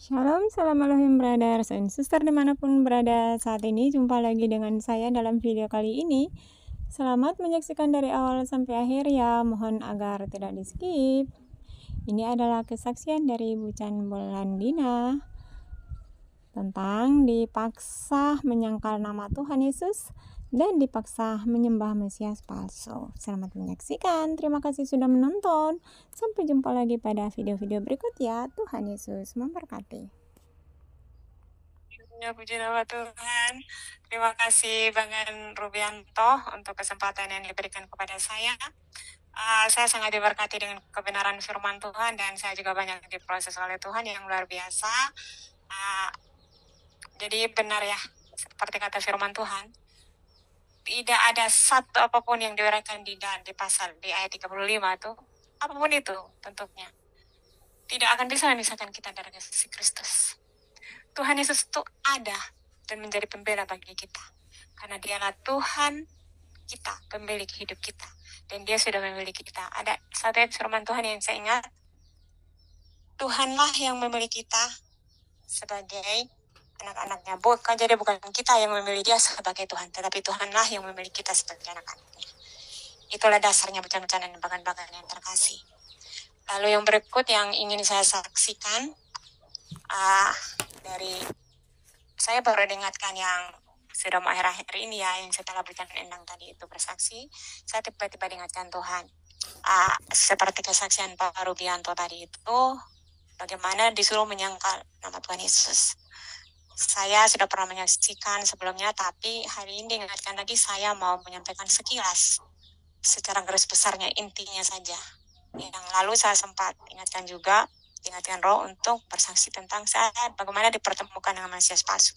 Shalom, Assalamualaikum brothers and sister dimanapun berada saat ini. Jumpa lagi dengan saya dalam video kali ini. Selamat menyaksikan dari awal sampai akhir ya, mohon agar tidak di skip. Ini adalah kesaksian dari Bu Chan Bolandina tentang dipaksa menyangkal nama Tuhan Yesus dan dipaksa menyembah Mesias palsu. Selamat menyaksikan, terima kasih sudah menonton. Sampai jumpa lagi pada video-video berikut ya. Tuhan Yesus memberkati. Ya, puji nama Tuhan. Terima kasih Bang Rubianto untuk kesempatan yang diberikan kepada saya. Saya sangat diberkati dengan kebenaran firman Tuhan dan saya juga banyak diproses oleh Tuhan yang luar biasa. Jadi benar ya, seperti kata firman Tuhan, tidak ada satu apapun yang diuraikan di pasal di ayat 35 itu, apapun itu bentuknya, tidak akan bisa memisahkan kita dari kasih Kristus. Tuhan Yesus itu ada dan menjadi pembela bagi kita. Karena dialah Tuhan kita, pemilik hidup kita. Dan dia sudah memiliki kita. Ada satu ayat firman Tuhan yang saya ingat. Tuhanlah yang memiliki kita sebagai anak-anaknya. Jadi bukan kita yang memilih dia sebagai Tuhan, tetapi Tuhanlah yang memilih kita sebagai anak-anaknya. Itulah dasarnya bencana-bencana dan bahkan-bahkan yang terkasih. Lalu yang berikut yang ingin saya saksikan, dari saya baru diingatkan yang sudah mau akhir-akhir ini ya, yang setelah berikan endang tadi itu bersaksi, saya tiba-tiba diingatkan Tuhan. Seperti kesaksian Pak Rubianto tadi itu, bagaimana disuruh menyangkal nama Tuhan Yesus. Saya sudah pernah menyaksikan sebelumnya, tapi hari ini diingatkan lagi, saya mau menyampaikan sekilas, secara garis besarnya, intinya saja. Yang lalu saya sempat ingatkan Roh untuk bersaksi tentang saya bagaimana dipertemukan dengan Mesias palsu.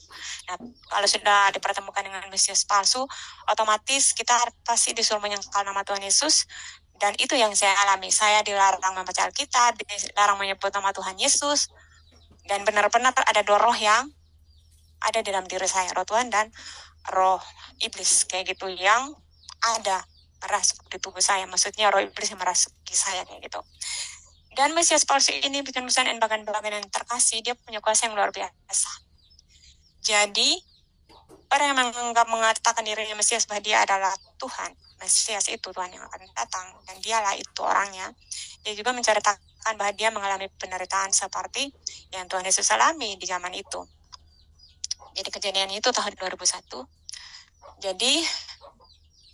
Nah, kalau sudah dipertemukan dengan Mesias palsu, otomatis kita pasti disuruh menyangkal nama Tuhan Yesus, dan itu yang saya alami. Saya dilarang membaca Alkitab, dilarang menyebut nama Tuhan Yesus, dan benar-benar ada dua roh yang ada dalam diri saya, roh Tuhan dan roh iblis, kayak gitu, yang ada merasuk di tubuh saya. Maksudnya roh iblis yang merasuk di saya, kayak gitu. Dan Mesias palsu ini bikin pesan dan bagian-bagian yang terkasih, dia punya kuasa yang luar biasa. Jadi, orang yang menganggap mengatakan dirinya Mesias bahwa dia adalah Tuhan, Mesias itu Tuhan yang akan datang, dan dialah itu orangnya. Dia juga menceritakan bahwa dia mengalami penderitaan seperti yang Tuhan Yesus alami di zaman itu. Jadi kejadian itu tahun 2001. Jadi,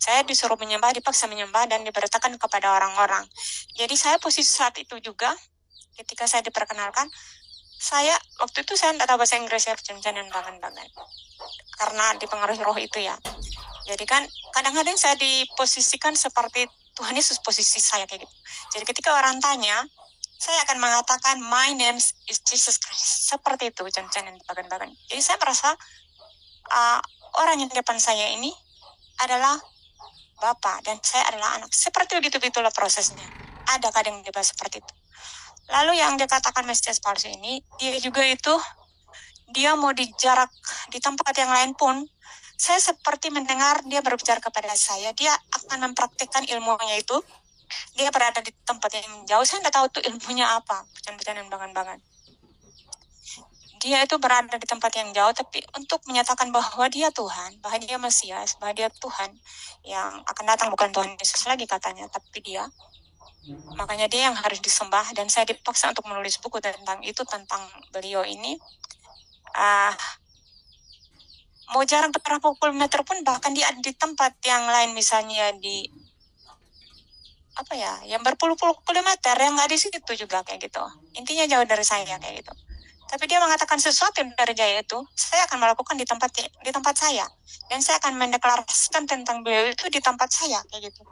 saya disuruh menyembah, dipaksa menyembah, dan diberitakan kepada orang-orang. Jadi saya posisi saat itu juga, ketika saya diperkenalkan, waktu itu saya tidak tahu bahasa Inggris ya, dan bagan-bagan. Karena dipengaruhi roh itu ya. Jadi kan, kadang-kadang saya diposisikan seperti Tuhan Yesus posisi saya kayak gitu. Jadi ketika orang tanya, saya akan mengatakan, my name is Jesus Christ. Seperti itu, dan bagan-bagan. Jadi saya merasa, orang yang di depan saya ini adalah Bapak, dan saya adalah anak. Seperti begitu-begitulah prosesnya. Ada kadang dibahas seperti itu. Lalu yang dikatakan Mesias palsu ini, dia mau dijarak di tempat yang lain pun, saya seperti mendengar dia berbicara kepada saya. Dia akan mempraktikkan ilmunya itu. Dia berada di tempat yang jauh. Saya tidak tahu itu ilmunya apa. Bukan bangan-bangan. Dia itu berada di tempat yang jauh, tapi untuk menyatakan bahwa dia Tuhan, bahwa dia Mesias, bahwa dia Tuhan yang akan datang, bukan Tuhan Yesus lagi katanya, tapi dia. Makanya dia yang harus disembah, dan saya dipaksa untuk menulis buku tentang itu, tentang beliau ini. Mau jarak beberapa puluh meter pun, bahkan dia di tempat yang lain, misalnya di yang berpuluh-puluh kilometer, yang nggak di situ juga kayak gitu. Intinya jauh dari saya kayak gitu. Tapi dia mengatakan sesuatu dari Jaya itu, saya akan melakukan di tempat saya, dan saya akan mendeklarasikan tentang beliau itu di tempat saya kayak gitu.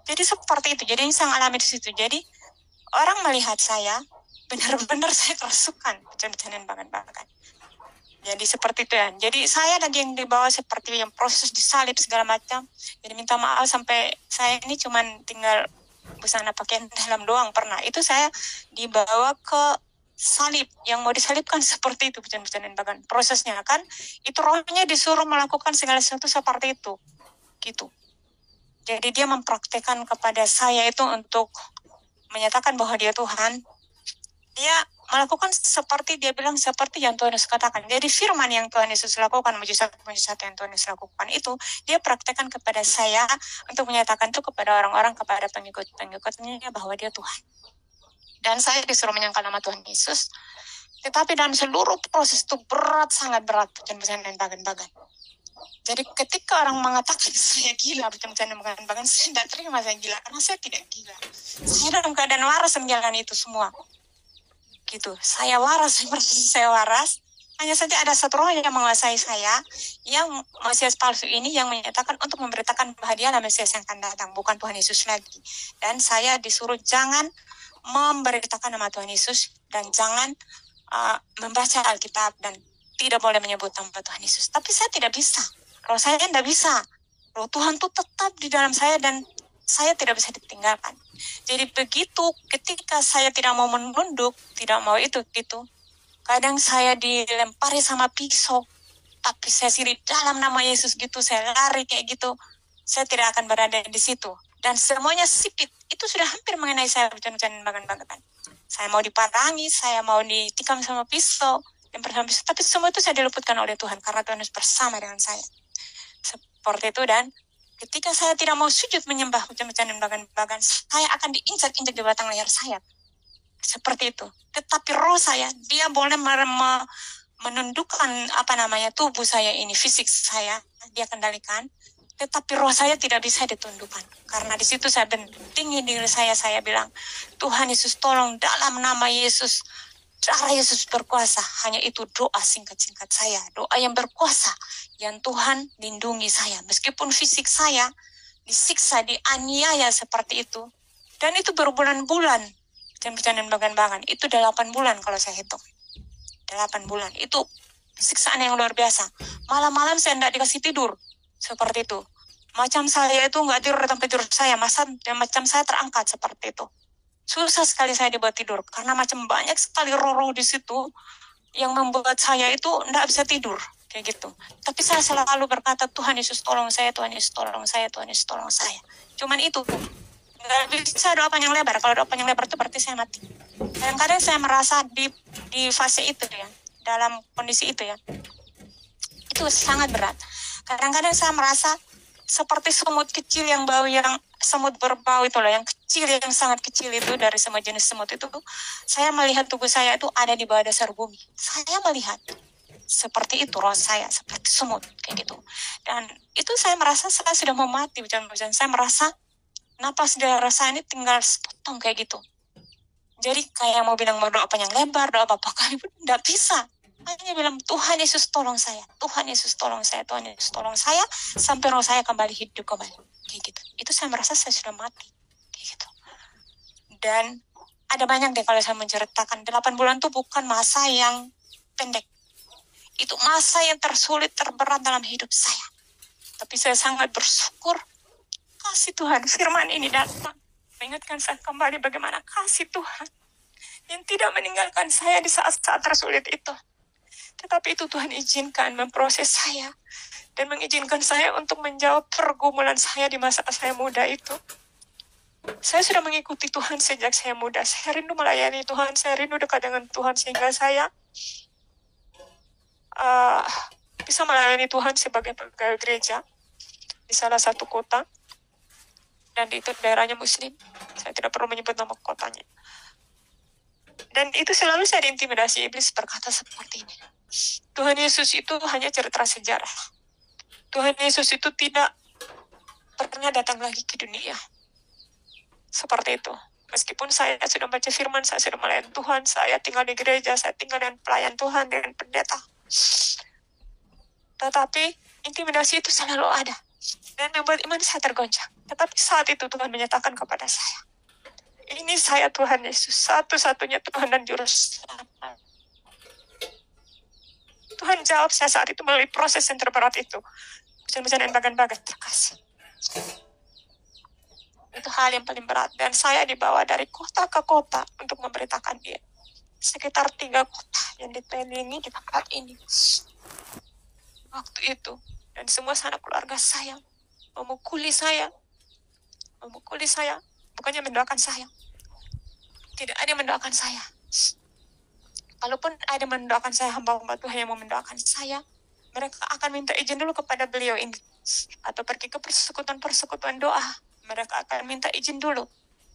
Jadi seperti itu. Jadi saya alami di situ. Jadi orang melihat saya, benar-benar saya kerasukan, bercanda-bercandaan bahkan. Jadi seperti itu ya. Jadi saya lagi yang dibawa seperti yang proses disalib segala macam. Jadi minta maaf sampai saya ini cuman tinggal busana pakaian dalam doang pernah. Itu saya dibawa ke salib, yang mau disalibkan seperti itu, bercanda-bercandaan bahkan. Prosesnya kan, itu rohnya disuruh melakukan segala sesuatu seperti itu. Gitu. Jadi dia mempraktekkan kepada saya itu untuk menyatakan bahwa dia Tuhan. Dia melakukan seperti dia bilang, seperti yang Tuhan Yesus katakan. Jadi firman yang Tuhan Yesus lakukan, mujizat-mujizat yang Tuhan Yesus lakukan itu, dia praktekkan kepada saya untuk menyatakan itu kepada orang-orang, kepada pengikut-pengikutnya bahwa dia Tuhan. Dan saya disuruh menyangkal nama Tuhan Yesus, tetapi dalam seluruh proses itu berat, sangat berat, dan bagan-bagan. Jadi ketika orang mengatakan saya gila, bercanda bagan-bagan, saya tidak terima saya gila, karena saya tidak gila. Saya dalam keadaan waras menjalankan itu semua. Gitu, saya waras, saya waras. Hanya saja ada satu roh yang menguasai saya, yang Mesias palsu ini yang menyatakan untuk memberitakan bahwa dialah Mesias yang akan datang, bukan Tuhan Yesus lagi. Dan saya disuruh jangan memberitakan nama Tuhan Yesus dan jangan membaca Alkitab dan tidak boleh menyebut nama Tuhan Yesus. Tapi saya tidak bisa. Roh saya tidak bisa. Roh Tuhan itu tetap di dalam saya dan saya tidak bisa ditinggalkan. Jadi begitu ketika saya tidak mau menunduk, tidak mau itu gitu. Kadang saya dilempari sama pisau, tapi saya sendiri dalam nama Yesus gitu, saya lari kayak gitu. Saya tidak akan berada di situ. Dan semuanya sipit. Itu sudah hampir mengenai saya berjalan-jalan bagan-bagan. Saya mau diparangi, saya mau ditikam sama pisau, tapi semua itu saya diluputkan oleh Tuhan karena Tuhan bersama dengan saya. Seperti itu. Dan ketika saya tidak mau sujud menyembah hujan-hujan dan bagan-bagan, saya akan diinjak-injak di batang leher saya. Seperti itu. Tetapi roh saya, dia boleh menundukkan tubuh saya ini, fisik saya, dia kendalikan. Tetapi roh saya tidak bisa ditundukkan. Karena di situ saya bentingin diri saya bilang, Tuhan Yesus tolong dalam nama Yesus, darah Yesus berkuasa. Hanya itu doa singkat-singkat saya, doa yang berkuasa, yang Tuhan lindungi saya. Meskipun fisik saya disiksa, dianiaya seperti itu. Dan itu berbulan-bulan, dan bagan-bagan. Itu 8 bulan kalau saya hitung. 8 bulan. Itu siksaan yang luar biasa. Malam-malam saya tidak dikasih tidur. Seperti itu. Macam saya itu nggak tidur datang tidur saya. Macam saya terangkat seperti itu. Susah sekali saya dibuat tidur. Karena macam banyak sekali roh-roh di situ yang membuat saya itu tidak bisa tidur. Kayak gitu. Tapi saya selalu berkata, Tuhan Yesus tolong saya, Tuhan Yesus tolong saya, Tuhan Yesus tolong saya. Cuman itu. Nggak bisa doa panjang lebar. Kalau doa panjang lebar itu berarti saya mati. Kadang-kadang saya merasa di fase itu ya. Dalam kondisi itu ya. Itu sangat berat. Kadang-kadang saya merasa seperti semut kecil yang semut berbau itu loh, yang kecil, yang sangat kecil itu, dari semua jenis semut itu. Saya melihat tubuh saya itu ada di bawah dasar bumi. Saya melihat seperti itu roh saya, seperti semut kayak gitu. Dan itu saya merasa saya sudah mau mati. Saya merasa napas darah saya ini tinggal sepotong kayak gitu. Jadi kayak mau bilang mau doa panjang lebar, doa apa kali pun tidak bisa. Hanya bilang, Tuhan Yesus tolong saya, Tuhan Yesus tolong saya, Tuhan Yesus tolong saya, sampai roh saya kembali hidup kembali. Kayak gitu. Itu saya merasa saya sudah mati. Kayak gitu. Dan ada banyak deh kalau saya menceritakan. 8 bulan itu bukan masa yang pendek. Itu masa yang tersulit, terberat dalam hidup saya. Tapi saya sangat bersyukur kasih Tuhan, firman ini datang mengingatkan saya kembali bagaimana kasih Tuhan yang tidak meninggalkan saya di saat-saat tersulit itu. Tetapi itu Tuhan izinkan memproses saya dan mengizinkan saya untuk menjawab pergumulan saya di masa saya muda itu. Saya sudah mengikuti Tuhan sejak saya muda. Saya rindu melayani Tuhan, saya rindu dekat dengan Tuhan sehingga saya bisa melayani Tuhan sebagai pegawai gereja di salah satu kota. Dan itu daerahnya Muslim. Saya tidak perlu menyebut nama kotanya. Dan itu selalu saya diintimidasi iblis berkata seperti ini. Tuhan Yesus itu hanya cerita sejarah. Tuhan Yesus itu tidak pernah datang lagi ke dunia. Seperti itu. Meskipun saya sudah baca firman, saya sudah melayani Tuhan, saya tinggal di gereja, saya tinggal dengan pelayan Tuhan, dengan pendeta. Tetapi intimidasi itu selalu ada. Dan membuat iman saya tergoncang. Tetapi saat itu Tuhan menyatakan kepada saya, ini saya Tuhan Yesus, satu-satunya Tuhan dan Juru Selamat. Tuhan jawab saya saat itu melalui proses yang terberat itu. Hujan-hujan dan bagan-bagan terkasih. Itu hal yang paling berat. Dan saya dibawa dari kota ke kota untuk memberitakan dia. Sekitar 3 kota yang dikelilingi di tempat ini. Waktu itu. Dan semua sanak keluarga saya memukuli saya. Bukannya mendoakan saya. Tidak ada yang mendoakan saya. kalaupun ada mendoakan saya, hamba-hamba Tuhan yang mau mendoakan saya, mereka akan minta izin dulu kepada beliau ini. Atau pergi ke persekutuan doa, mereka akan minta izin dulu.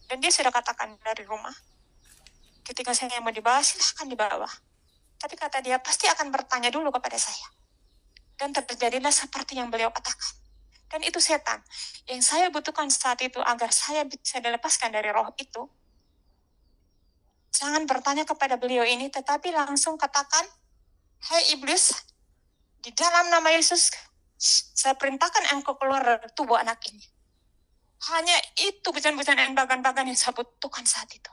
Dan dia sudah katakan dari rumah, ketika saya mau dibawa, silahkan dibawa. Tapi kata dia, pasti akan bertanya dulu kepada saya. Dan terjadilah seperti yang beliau katakan. Dan itu setan. Yang saya butuhkan saat itu agar saya bisa dilepaskan dari roh itu, jangan bertanya kepada beliau ini, tetapi langsung katakan, hai iblis, di dalam nama Yesus, saya perintahkan engkau keluar dari tubuh anak ini. Hanya itu bukan bagan-bagan yang saya butuhkan saat itu.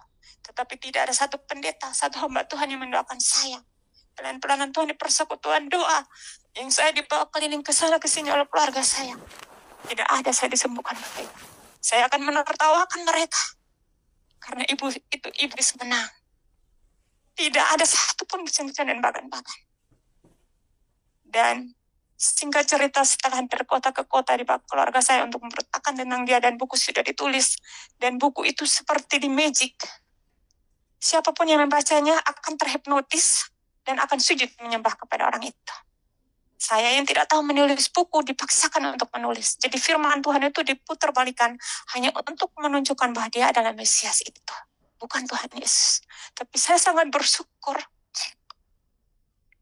Tetapi tidak ada satu pendeta, satu hamba Tuhan yang mendoakan saya. Pelan-pelan Tuhan di persekutuan doa, yang saya dibawa keliling ke sana kesini oleh keluarga saya. Tidak ada saya disembuhkan mereka. Saya akan menertawakan mereka. Karena itu iblis menang. Tidak ada satupun bicara dan bagan-bagan. Dan singkat cerita, setelah dari kota ke kota di keluarga saya untuk memberitakan tentang dia, dan buku sudah ditulis. Dan buku itu seperti di magic. Siapapun yang membacanya akan terhipnotis dan akan sujud menyembah kepada orang itu. Saya yang tidak tahu menulis buku dipaksakan untuk menulis. Jadi firman Tuhan itu diputar-balikan hanya untuk menunjukkan bahwa dia adalah Mesias itu. Bukan Tuhan Yesus. Tapi saya sangat bersyukur.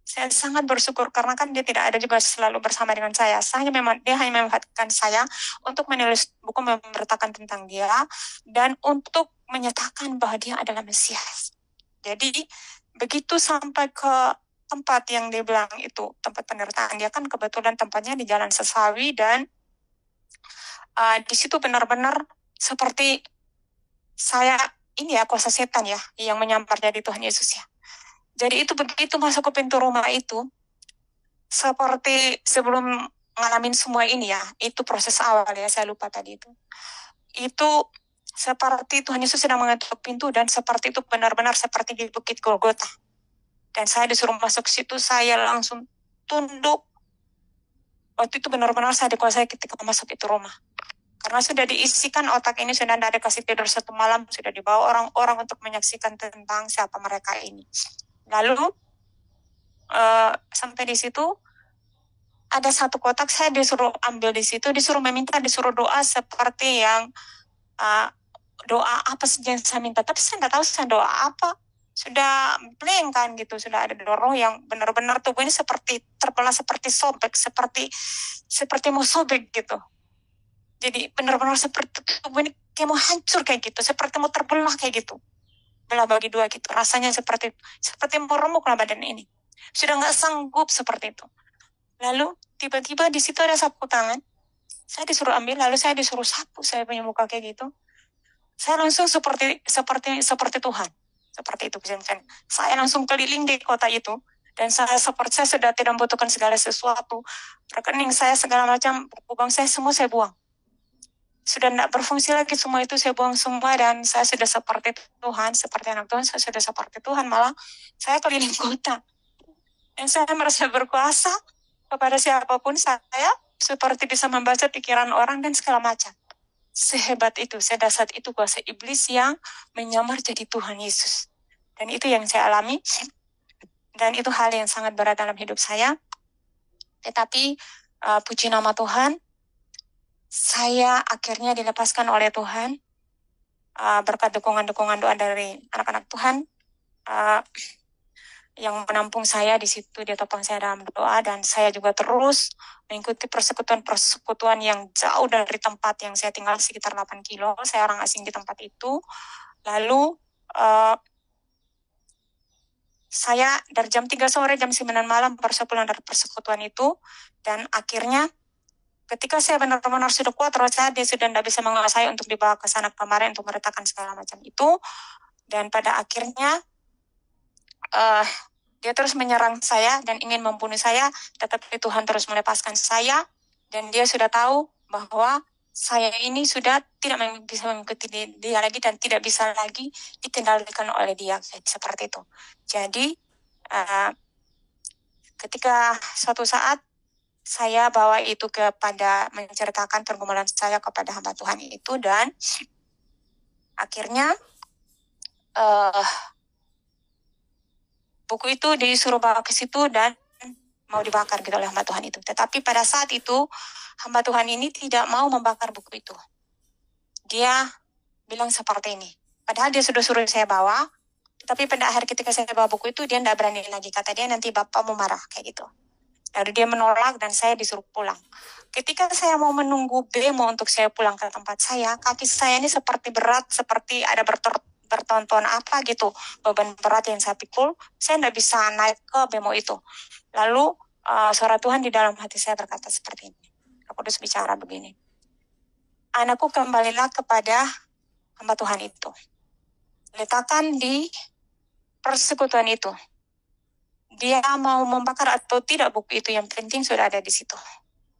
Saya sangat bersyukur karena kan dia tidak ada juga selalu bersama dengan saya. Dia hanya memanfaatkan saya untuk menulis buku memberitakan tentang dia dan untuk menyatakan bahwa dia adalah Mesias. Jadi begitu sampai ke tempat yang dia bilang itu tempat penyertaan dia, kan kebetulan tempatnya di Jalan Sesawi, dan di situ benar-benar seperti saya ini ya, kuasa setan ya yang menyampar jadi Tuhan Yesus ya. Jadi itu begitu masuk ke pintu rumah itu, seperti sebelum ngalamin semua ini ya, itu proses awal ya, saya lupa tadi itu. Itu seperti Tuhan Yesus sedang mengetuk pintu, dan seperti itu benar-benar seperti di Bukit Golgota. Dan saya disuruh masuk situ, saya langsung tunduk. Waktu itu benar-benar saya dikuasai ketika masuk itu rumah. Karena sudah diisikan otak ini, sudah tidak ada kasih tidur satu malam, sudah dibawa orang-orang untuk menyaksikan tentang siapa mereka ini. Lalu sampai di situ ada satu kotak, saya disuruh ambil di situ, disuruh doa seperti yang doa apa saja yang saya minta. Tapi saya tidak tahu saya doa apa. Sudah blank kan gitu, sudah ada roh yang benar-benar tubuh ini seperti terbelah, seperti sobek, seperti mau sobek gitu. Jadi benar-benar seperti tubuh ini kayak mau hancur kayak gitu, seperti mau terbelah kayak gitu, belah bagi dua gitu. Rasanya seperti mau remuk lah badan ini. Sudah nggak sanggup seperti itu. Lalu tiba-tiba di situ ada sapu tangan. Saya disuruh ambil, lalu saya disuruh sapu saya punya muka kayak gitu. Saya langsung seperti Tuhan. Seperti itu kan. Saya langsung keliling di kota itu, dan saya sudah tidak membutuhkan segala sesuatu. Rekening saya segala macam, buku bank saya semua saya buang. Sudah tidak berfungsi lagi semua itu, saya buang semua, dan saya sudah seperti Tuhan, seperti anak Tuhan, saya sudah seperti Tuhan, malah saya keliling kota. Dan saya merasa berkuasa kepada siapapun, saya seperti bisa membaca pikiran orang dan segala macam. Sehebat itu, sedasat itu kuasa iblis yang menyamar jadi Tuhan Yesus. Dan itu yang saya alami, dan itu hal yang sangat berat dalam hidup saya. Tetapi puji nama Tuhan, saya akhirnya dilepaskan oleh Tuhan berkat dukungan doa dari anak-anak Tuhan yang menampung saya di situ. Dia topang saya dalam doa, dan saya juga terus mengikuti persekutuan yang jauh dari tempat yang saya tinggal, sekitar 8 kilo. Saya orang asing di tempat itu. Lalu saya dari jam 3 sore, jam 9 malam baru saya pulang dari persekutuan itu. Dan akhirnya ketika saya benar-benar sudah kuat, terus dia sudah tidak bisa menguasai untuk dibawa ke sana kemarin untuk meretakan segala macam itu. Dan pada akhirnya dia terus menyerang saya dan ingin membunuh saya, tetapi Tuhan terus melepaskan saya, dan dia sudah tahu bahwa saya ini sudah tidak bisa mengikuti dia lagi dan tidak bisa lagi dikendalikan oleh dia, seperti itu. Jadi ketika suatu saat saya bawa itu kepada menceritakan pergumulan saya kepada hamba Tuhan itu, dan akhirnya buku itu disuruh bawa ke situ dan mau dibakar gitu oleh hamba Tuhan itu. Tetapi pada saat itu hamba Tuhan ini tidak mau membakar buku itu. Dia bilang seperti ini. Padahal dia sudah suruh saya bawa, tapi pada akhir ketika saya bawa buku itu dia tidak berani lagi. Kata dia nanti bapak mau marah kayak gitu. Lalu dia menolak dan saya disuruh pulang. Ketika saya mau menunggu bemo untuk saya pulang ke tempat saya, kaki saya ini seperti berat, seperti ada bertonton apa gitu, beban berat yang saya pikul, saya tidak bisa naik ke bemo itu. Lalu suara Tuhan di dalam hati saya berkata seperti ini. Roh Kudus bicara begini. Anakku, kembalilah kepada hamba Tuhan itu. Letakkan di persekutuan itu. Dia mau membakar atau tidak buku itu, yang penting sudah ada di situ.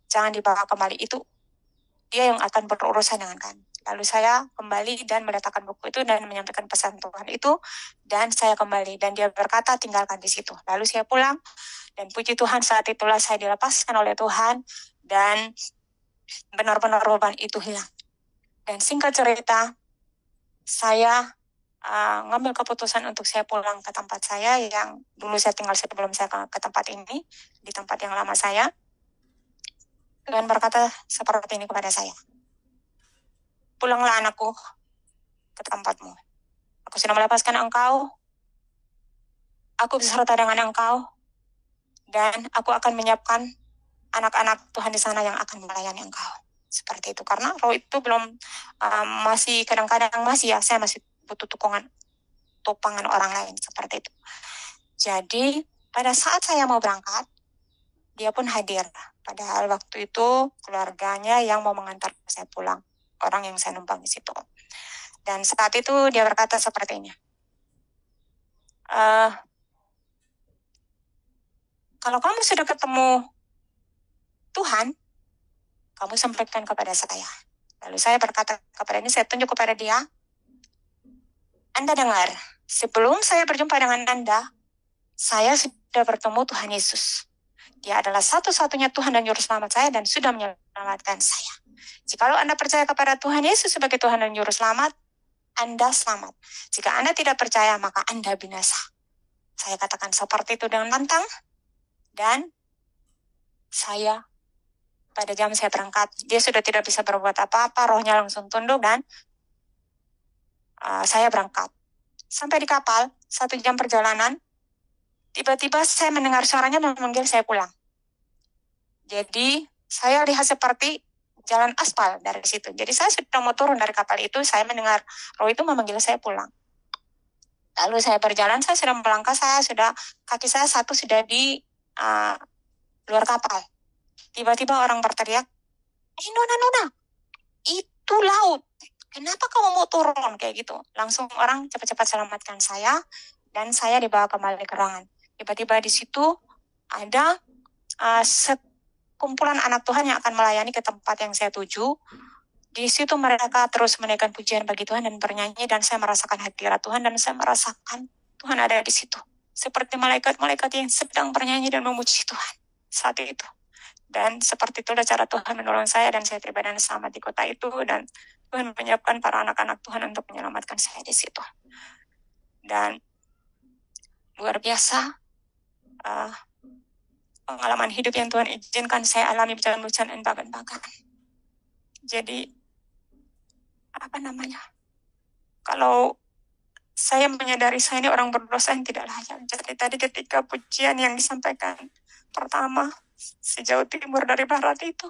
Jangan dibawa kembali, itu dia yang akan berurusan dengan kami. Lalu saya kembali dan meletakkan buku itu dan menyampaikan pesan Tuhan itu, dan saya kembali dan dia berkata tinggalkan di situ. Lalu saya pulang dan puji Tuhan saat itulah saya dilepaskan oleh Tuhan dan benar-benar beban itu hilang. Dan singkat cerita, saya ngambil keputusan untuk saya pulang ke tempat saya yang dulu saya tinggal sebelum saya ke tempat ini, di tempat yang lama saya. Tuhan berkata seperti ini kepada saya. Pulanglah anakku ke tempatmu. Aku sudah melepaskan engkau. Aku beserta dengan engkau. Dan aku akan menyiapkan anak-anak Tuhan di sana yang akan melayani engkau. Seperti itu. Karena roh itu belum masih kadang-kadang masih ya, saya masih butuh topangan orang lain seperti itu. Jadi pada saat saya mau berangkat, dia pun hadir. Padahal waktu itu keluarganya yang mau mengantar saya pulang, orang yang saya numpang di situ. Dan saat itu dia berkata seperti ini. Kalau kamu sudah ketemu Tuhan, kamu sampaikan kepada saya. Lalu saya berkata kepada ini, saya tunjuk kepada dia. Anda dengar, sebelum saya berjumpa dengan Anda, saya sudah bertemu Tuhan Yesus. Dia adalah satu-satunya Tuhan dan Juru Selamat saya dan sudah menyelamatkan saya. Jikalau Anda percaya kepada Tuhan Yesus sebagai Tuhan dan Juru Selamat, Anda selamat. Jika Anda tidak percaya, maka Anda binasa. Saya katakan seperti itu dengan lantang. Dan saya, pada jam saya berangkat, dia sudah tidak bisa berbuat apa-apa, rohnya langsung tunduk dan saya berangkat. Sampai di kapal, 1 jam perjalanan, tiba-tiba saya mendengar suaranya memanggil saya pulang. Jadi saya lihat seperti jalan aspal dari situ. Jadi saya sudah mau turun dari kapal itu, saya mendengar roh itu memanggil saya pulang. Lalu saya berjalan, saya sudah melangkah, kaki saya satu sudah di luar kapal. Tiba-tiba orang berteriak, Nona, itu laut. Kenapa kamu mau turun kayak gitu? Langsung orang cepat-cepat selamatkan saya dan saya dibawa kembali ke ruangan. Tiba-tiba di situ ada sekumpulan anak Tuhan yang akan melayani ke tempat yang saya tuju. Di situ mereka terus menaikkan pujian bagi Tuhan dan bernyanyi, dan saya merasakan hadirat Tuhan dan saya merasakan Tuhan ada di situ. Seperti malaikat-malaikat yang sedang bernyanyi dan memuji Tuhan saat itu. Dan seperti itulah cara Tuhan menolong saya dan saya tiba dan selamat di kota itu, dan Tuhan menyiapkan para anak-anak Tuhan untuk menyelamatkan saya di situ. Dan luar biasa pengalaman hidup yang Tuhan izinkan saya alami berjalan-jalan dan bahkan. Jadi kalau saya menyadari saya ini orang berdosa yang tidak layak. Jadi tadi ketika pujian yang disampaikan pertama sejauh timur dari barat itu,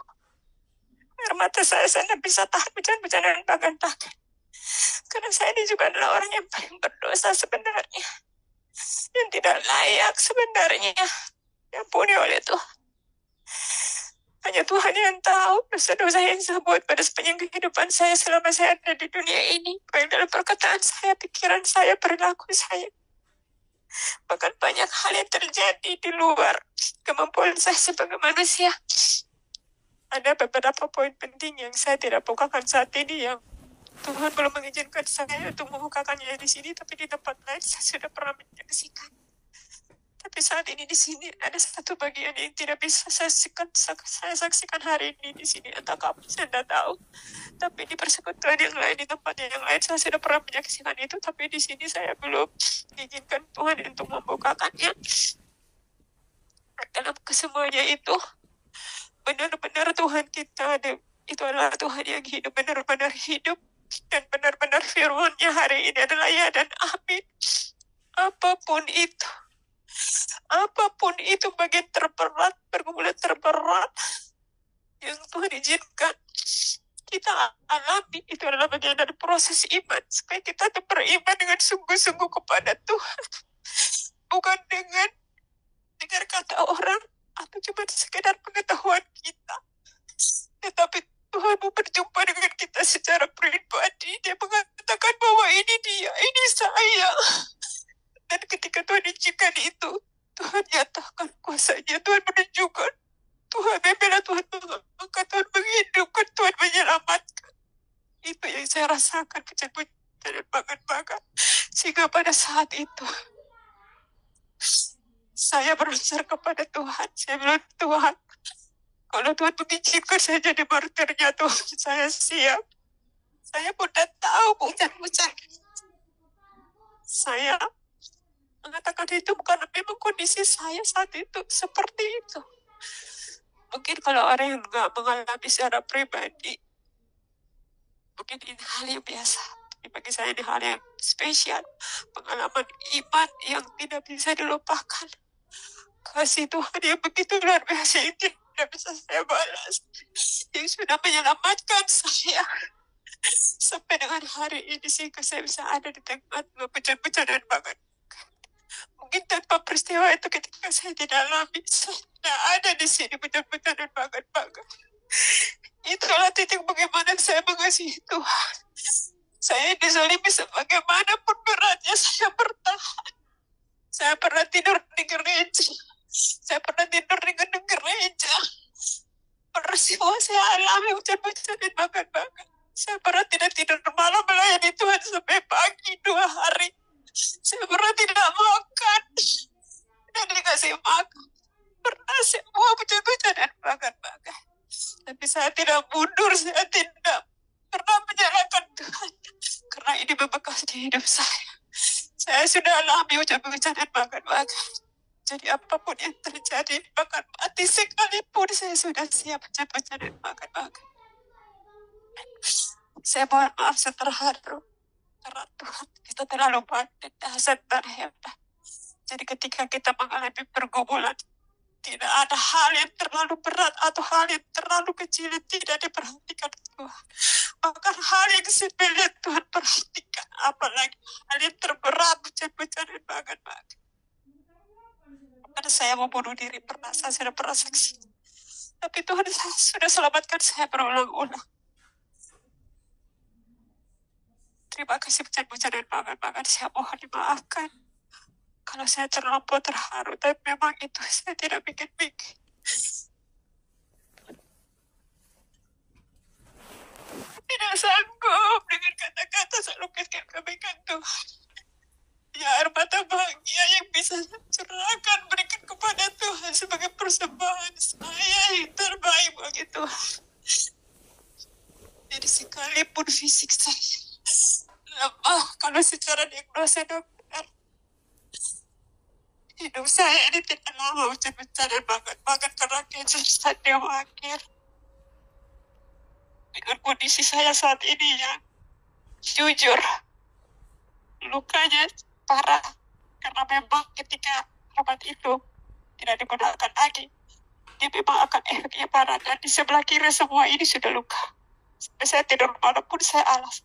air mata saya tidak bisa tahan pujian-pujian dan bahkan. Karena saya ini juga adalah orang yang paling berdosa sebenarnya, yang tidak layak sebenarnya diampuni oleh Tuhan. Hanya Tuhan yang tahu dosa-dosa yang saya buat pada sepanjang kehidupan saya selama saya ada di dunia ini. Baik dalam perkataan saya, pikiran saya, perilaku saya. Bahkan banyak hal yang terjadi di luar kemampuan saya sebagai manusia. Ada beberapa poin penting yang saya tidak bukakan saat ini, yang Tuhan belum mengizinkan saya untuk membukakannya di sini, tapi di tempat lain saya sudah pernah menyaksikan. Tapi Tapi saat ini di sini ada satu bagian yang tidak bisa saya saksikan hari ini di sini. Entah kapan saya tidak tahu. Tapi di persekutuan yang lain, di tempat yang lain saya sudah pernah menyaksikan itu. Tapi di sini saya belum diizinkan Tuhan untuk membukakannya. Dalam kesemuanya itu benar-benar Tuhan kita itu adalah Tuhan yang hidup, benar-benar hidup, dan benar-benar firman-Nya hari ini adalah ya dan amin. Apapun itu bagian terberat, pergumulan terberat yang Tuhan izinkan kita alami, itu adalah bagian dari proses iman, supaya kita tetap beriman dengan sungguh-sungguh kepada Tuhan, bukan dengan dengar kata orang atau cuma sekedar pengetahuan kita, tetapi Tuhan mau berjumpa dengan kita secara pribadi. Dia mengatakan bahwa ini dia, ini saya. Dan ketika Tuhan izinkan itu, Tuhan nyatakan kuasanya, Tuhan menunjukkan, Tuhan membela, Tuhan mengangkat, Tuhan menghidupkan, Tuhan menyelamatkan. Itu yang saya rasakan, pujian-pujian dan bahkan. Sehingga pada saat itu, saya berusaha kepada Tuhan. Saya bilang, Tuhan, kalau Tuhan mengizinkan saya jadi martirnya, Tuhan, saya siap. Saya pun tak tahu, pujian-pujian. Saya mengatakan itu karena memang kondisi saya saat itu seperti itu. Mungkin kalau orang yang nggak mengalami secara pribadi, mungkin ini hal yang biasa. Tapi bagi saya ini hal yang spesial. Pengalaman iman yang tidak bisa dilupakan. Kasih Tuhan yang begitu luar biasa yang tidak bisa saya balas. Yang sudah menyelamatkan saya. Sampai dengan hari ini sehingga saya bisa ada di tengah bencana banget. Mungkin tanpa peristiwa itu ketika saya tidak alami, saya tidak ada di sini benar-benar dan banget. Itulah titik bagaimana saya mengasihi Tuhan. Saya dizalimi sebagaimanapun beratnya, saya bertahan. Saya pernah tidur di gereja. Saya pernah tidur di gedung gereja. Peristiwa saya alami hujan-hujan dan banget. Saya pernah tidak tidur malam melayani Tuhan sampai pagi 2 hari. Saya pernah tidak makan dan dikasih makan. Pernah saya buah hujan-hujan dan banget. Tapi saya tidak mundur, saya tidak pernah menyalahkan Tuhan. Karena ini membekas di hidup saya. Saya sudah alami hujan-hujan dan banget. Jadi apapun yang terjadi, bahkan mati sekalipun, saya sudah siap hujan-hujan dan banget. Saya mohon maaf terharu. Karena Tuhan kita terlalu banyak dasar dan hebat. Jadi ketika kita mengalami pergumulan, tidak ada hal yang terlalu berat atau hal yang terlalu kecil yang tidak diperhatikan Tuhan. Bahkan hal yang sepele Tuhan perhatikan. Apalagi hal yang terberat, bencana banget. Karena saya mau bunuh diri pernah, saya sudah pernah saksi. Tapi Tuhan sudah selamatkan saya berulang-ulang. Terima kasih pujian-pujian banget. Saya mohon dimaafkan kalau saya terlampau terharu, tapi memang itu saya tidak pikir-pikir. Tidak sanggup dengan kata-kata selukiskan kebaikan Tuhan. Ya, air mata bahagia yang bisa saya curahkan berikan kepada Tuhan sebagai persembahan saya yang terbaik bagi Tuhan. Jadi sekalipun fisik saya lemah, kalau secara diagnosa dokter, hidup saya ini tidak lama hujan-hujan banget karena cancer stadium akhir. Dengan kondisi saya saat ini ya, jujur, lukanya parah karena memang ketika obat itu tidak digunakan lagi, dia memang akan efeknya parah. Dan di sebelah kiri semua ini sudah luka. Sampai saya tidur malam pun saya alas.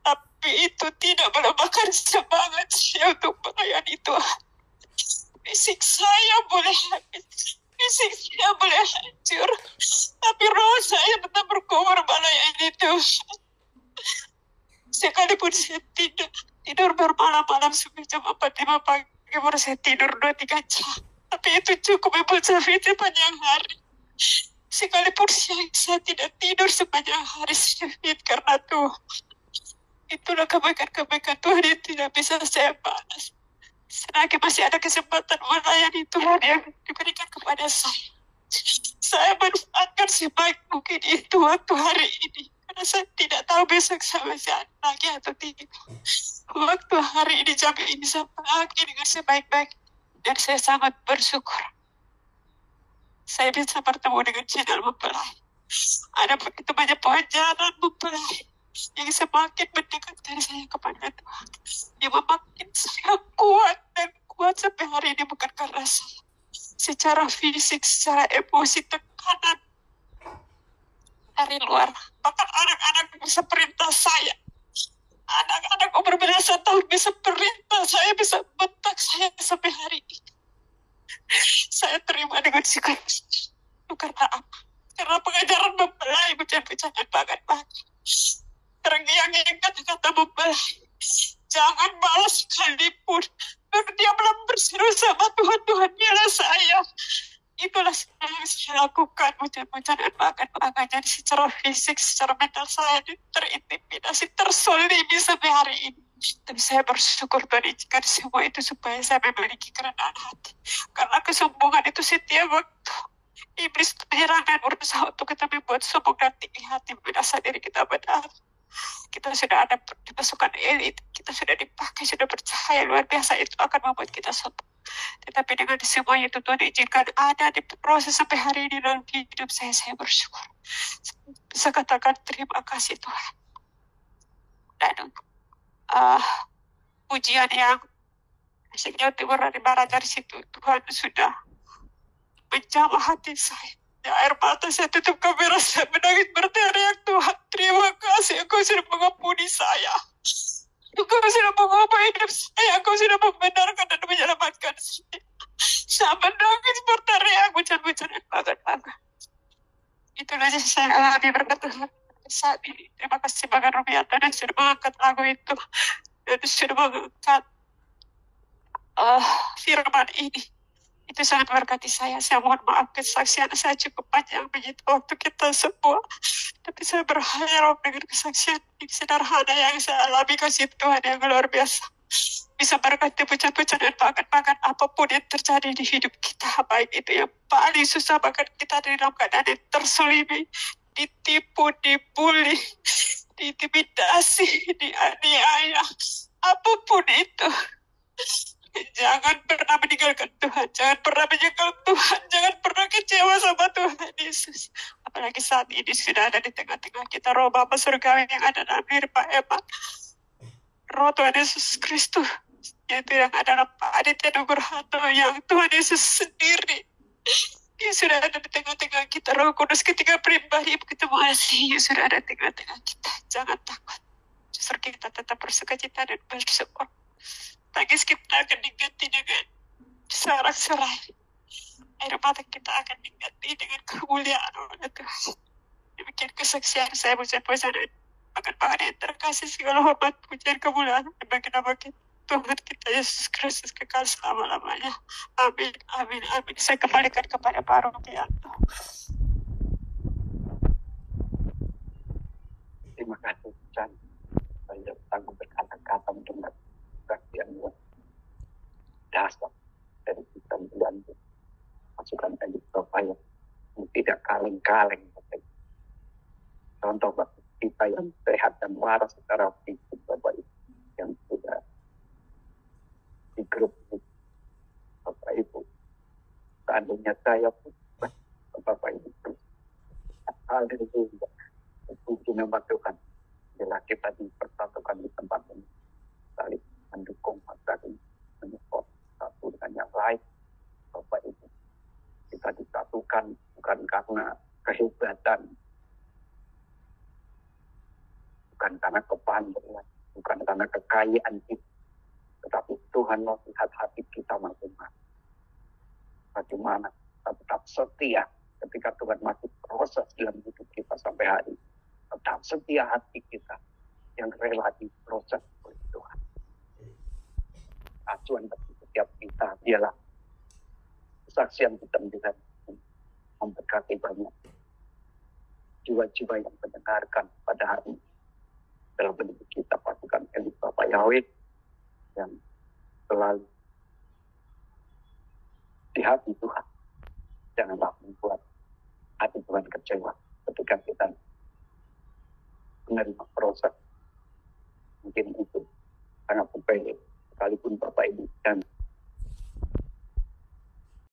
Tapi itu tidak melemahkan semangat saya untuk melayani Tuhan. Fisik saya boleh habis, fisik saya boleh hancur, tapi roh saya tetap berkobar melayani Tuhan. Sekalipun saya tidur bermalam-malam sampai jam 4-5 pagi, baru saya tidur 2-3 jam. Tapi itu cukup membuat saya fit sepanjang hari. Sekalipun saya tidak tidur sepanjang hari, saya fit karena Tuhan. Itulah kebaikan-kebaikan Tuhan yang tidak bisa saya balas. selagi masih ada kesempatan melayani Tuhan yang diberikan kepada saya manfaatkan sebaik mungkin itu waktu hari ini. Karena saya tidak tahu besok saya masih ada lagi atau tidak. Waktu hari ini, jam ini, saya pakai dengan sebaik-baik. Dan saya sangat bersyukur. Saya bisa bertemu dengan channel mempelai. Ada begitu banyak pengajaran mempelai yang semakin mendekatkan saya kepada Tuhan. Yang memakin saya kuat dan kuat sampai hari ini, bukan karena saya secara fisik, secara emosi, tekanan dari luar. Bahkan anak-anak bisa perintah saya. Anak-anak umur belasan tahun bisa perintah saya, bisa bentak saya sampai hari ini. Saya terima dengan sikap itu karena apa? Karena pengajaran mempelai bicara banget. Terngiang-ngiang kata-kata mempelai. Jangan balas sekalipun. Dia belum berseru sama Tuhan, Tuhan biarlah saya. Itulah yang saya lakukan, ucapan banget. Jadi secara fisik, secara mental saya terintimidasi, tersolimi sampai hari ini. Tapi saya bersyukur Tuhan izinkan semua itu supaya saya memiliki kerendahan hati. Karena kesombongan itu setiap waktu iblis menyerang dan berusaha untuk kita membuat sombong dan tinggi hati, merasa diri kita benar. Kita sudah ada di pasukan elit, kita sudah dipakai, sudah bercahaya luar biasa, itu akan membuat kita sombong. Tetapi dengan semuanya itu Tuhan izinkan ada di proses sampai hari ini dalam hidup saya bersyukur. Bisa katakan terima kasih Tuhan. Dan pujian yang sejauh timur dari barat, dari situ Tuhan sudah menjamah hati saya. Ya, air mata saya tutup kamera, saya menangis berteriak, Tuhan terima kasih, Engkau sudah mengampuni saya. Engkau sudah mengubah hidup saya, Engkau sudah membenarkan dan menyelamatkan saya. Saya menangis berteriak, hujan-hujan banget. Itulah yang saya alami berkat Tuhan saat ini. Terima kasih Bang Rubianto dan sudah mengangkat lagu itu dan sudah mengangkat firman ini. Itu sangat berkati saya. Saya mohon maaf kesaksian saya cukup panjang begitu waktu kita semua. Tapi saya berharap dengan kesaksian yang sederhana yang saya alami, kasih Tuhan yang luar biasa bisa berkati pujian-pujian dan bahkan apapun yang terjadi di hidup kita, baik itu yang paling susah, bahkan kita di dalam keadaan yang terselimi, ditipu, dibully, diintimidasi, dianiaya, apapun itu. Jangan pernah meninggalkan Tuhan, jangan pernah menyangkal Tuhan, jangan pernah kecewa sama Tuhan Yesus. Apalagi saat ini sudah ada di tengah-tengah kita Roh Bapa Surgawi yang ada dalam diri Pak Eman, Roh Tuhan Yesus Kristus, yaitu yang adalah Pak Aditya Nugroho, yang Tuhan Yesus sendiri yang sudah ada di tengah-tengah kita. Roh Kudus ketiga pribadi begitu mengasihi, yang sudah ada di tengah-tengah kita. Jangan takut, justru kita tetap bersukacita dan bersyukur. Tangis kita akan diganti dengan sorak-sorai. Air mata kita akan diganti dengan kemuliaan oleh Tuhan. Demikian kesaksian saya, pujian-pujian akan Tuhan yang terkasih, segala hormat, pujian, kemuliaan bagi nama Tuhan kita Yesus Kristus kekal selama-lamanya. Amin, amin, amin. Saya kembalikan kepada Pak Rubianto. Terima kasih, Chan. Saya tangguh berkata-kata mendengar kesaksian buat dasar dari kita membantu masukan dari Bapak yang tidak kaleng-kaleng. Contoh bagi kita yang sehat dan waras secara fisik, Bapak Ibu yang sudah di grup ini, Bapak Ibu. Seandainya saya pun, Bapak Ibu, hal itu juga itu membantukan. Bila kita dipersatukan di tempat ini, saling mendukung, saling menyupport satu dengan yang lain, Bapak Ibu. Kita disatukan bukan karena kehebatan, bukan karena kepandaian, bukan karena kekayaan kita, tetapi Tuhan melihat hati kita masing-masing. Bagaimana kita tetap setia ketika Tuhan masih proses dalam hidup kita sampai hari ini. Tetap setia hati kita yang rela diproses oleh Tuhan. Acuan bagi setiap kita ialah kesaksian kita bisa memberkati banyak jiwa-jiwa yang mendengarkan pada hari ini. Dalam bentuk kita pasukan elit Bapak Yahweh yang selalu hati Tuhan. Janganlah membuat hati Tuhan kecewa ketika kita menerima proses. Mungkin itu sangat sepele, sekalipun Bapak Ibu dan